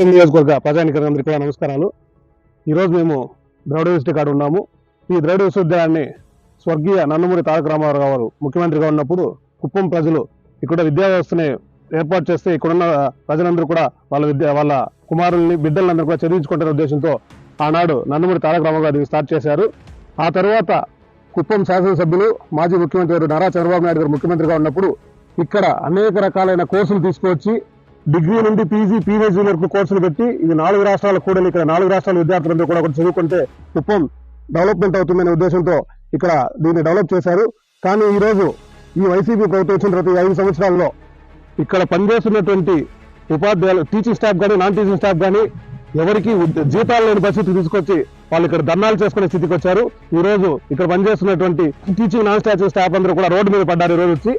నియోజకవర్గ ప్రజానికందరికీ కూడా నమస్కారాలు. ఈరోజు మేము ద్రవిడ యూనివర్సిటీ కాడ ఉన్నాము. ఈ ద్రవిడ విశ్వవిద్యాలయాన్ని స్వర్గీయ నందమూరి తారక రామారావు గారు ముఖ్యమంత్రిగా ఉన్నప్పుడు కుప్పం ప్రజలు ఇక్కడ విద్యా వ్యవస్థని ఏర్పాటు చేస్తే ఇక్కడున్న ప్రజలందరూ కూడా వాళ్ళ కుమారుల్ని బిడ్డలందరూ కూడా చదివించుకుంటున్న ఉద్దేశంతో ఆనాడు నందమూరి తారక రామారావు గారు స్టార్ట్ చేశారు. ఆ తర్వాత కుప్పం శాసనసభ్యులు మాజీ ముఖ్యమంత్రి నారా చంద్రబాబు నాయుడు గారు ముఖ్యమంత్రిగా ఉన్నప్పుడు ఇక్కడ అనేక రకాలైన కోర్సులు తీసుకువచ్చి డిగ్రీ నుండి పీజీ వరకు కోర్సులు పెట్టి ఇది 4 రాష్ట్రాల కూడలి. ఇక్కడ 4 రాష్ట్రాల విద్యార్థులందరూ కూడా చదువుకుంటే కుప్పం డెవలప్మెంట్ అవుతుందనే ఉద్దేశంతో ఇక్కడ దీన్ని డెవలప్ చేశారు. కానీ ఈరోజు ఈ వైసీపీ ప్రభుత్వం వచ్చిన తర్వాత 5 సంవత్సరాల్లో ఇక్కడ పనిచేస్తున్నటువంటి ఉపాధ్యాయులు, టీచింగ్ స్టాఫ్ కానీ నాన్ టీచింగ్ స్టాఫ్ కానీ ఎవరికి జీతాలు లేని పరిస్థితి తీసుకొచ్చి వాళ్ళు ఇక్కడ ధర్నాలు చేసుకునే స్థితికి వచ్చారు. ఈ రోజు ఇక్కడ పనిచేస్తున్నటువంటి టీచింగ్ నాన్ టీచింగ్ స్టాఫ్ అందరూ కూడా రోడ్డు మీద పడ్డారు ఈ రోజు వచ్చి.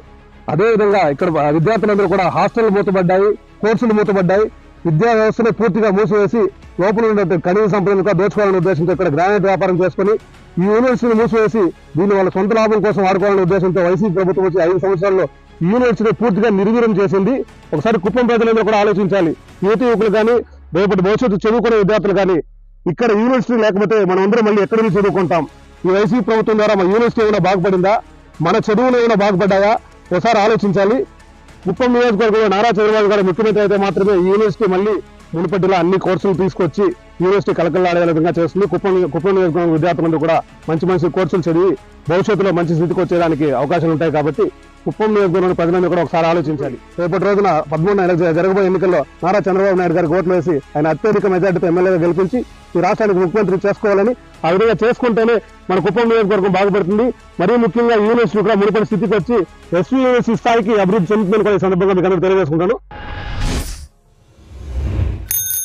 అదేవిధంగా ఇక్కడ విద్యార్థులందరూ కూడా హాస్టళ్లు మూతపడ్డాయి, కోర్సులు మూతపడ్డాయి. విద్యా వ్యవస్థను పూర్తిగా మూసివేసి లోపల ఉన్న ఖనిజ సంపదను దోచుకోవాలనే ఉద్దేశంతో ఇక్కడ గ్రానైట్ వ్యాపారం చేసుకుని ఈ యూనివర్సిటీని మూసివేసి దీన్ని వాళ్ళ సొంత లాభం కోసం వాడుకోవాలనే ఉద్దేశంతో వైసీపీ ప్రభుత్వం వచ్చి 5 సంవత్సరాల్లో ఈ యూనివర్సిటీ పూర్తిగా నిర్వీర్యం చేసింది. ఒకసారి కుప్పం ప్రజలందరూ కూడా ఆలోచించాలి. యువకులు కానీ రేపటి భవిష్యత్తు చదువుకునే విద్యార్థులు కానీ ఇక్కడ యూనివర్సిటీ లేకపోతే మనం అందరం మళ్ళీ ఎక్కడి నుంచి చదువుకుంటాం? ఈ వైసీపీ ప్రభుత్వం ద్వారా మన యూనివర్సిటీ ఏమైనా బాగుపడిందా? మన చదువులు ఏమైనా బాగుపడ్డాయా? ఒకసారి ఆలోచించాలి. కుప్పం నియోజకవర్గంలో నారా చంద్రబాబు గారు ముఖ్యమంత్రి అయితే మాత్రమే ఈ యూనివర్సిటీ మళ్ళీ మునుపటిలో అన్ని కోర్సులు తీసుకొచ్చి యూనివర్సిటీ కలకల్లాడే విధంగా చేస్తుంది. కుప్పం నియోజకవర్గం విద్యార్థులందరూ కూడా మంచి కోర్సులు చదివి భవిష్యత్తులో మంచి స్థితికి వచ్చేదానికి అవకాశాలు ఉంటాయి. కాబట్టి కుప్పం నియోజకవర్గంలో ప్రజలందరూ కూడా ఒకసారి ఆలోచించాలి. రేపటి రోజున 13 జరగబోయే ఎన్నికల్లో నారా చంద్రబాబు నాయుడు గారికి ఓట్లు వేసి ఆయన అత్యధిక మెజార్టీతో ఎమ్మెల్యేగా గెలిపించి ఈ రాష్ట్రానికి ముఖ్యమంత్రి చేసుకోవాలని, ఆ విధంగా చేసుకుంటేనే మన కుప్పం నియోజకవర్గం బాగుపడుతుంది. మరీ ముఖ్యంగా యూనివర్సిటీ కూడా మునుపటి స్థితికి వచ్చి ఎస్వీ యూనివర్సిటీ స్థాయికి అభివృద్ధి చెందుతుందని కూడా ఈ సందర్భంగా మీకు అందరూ తెలియజేసుకుంటాను.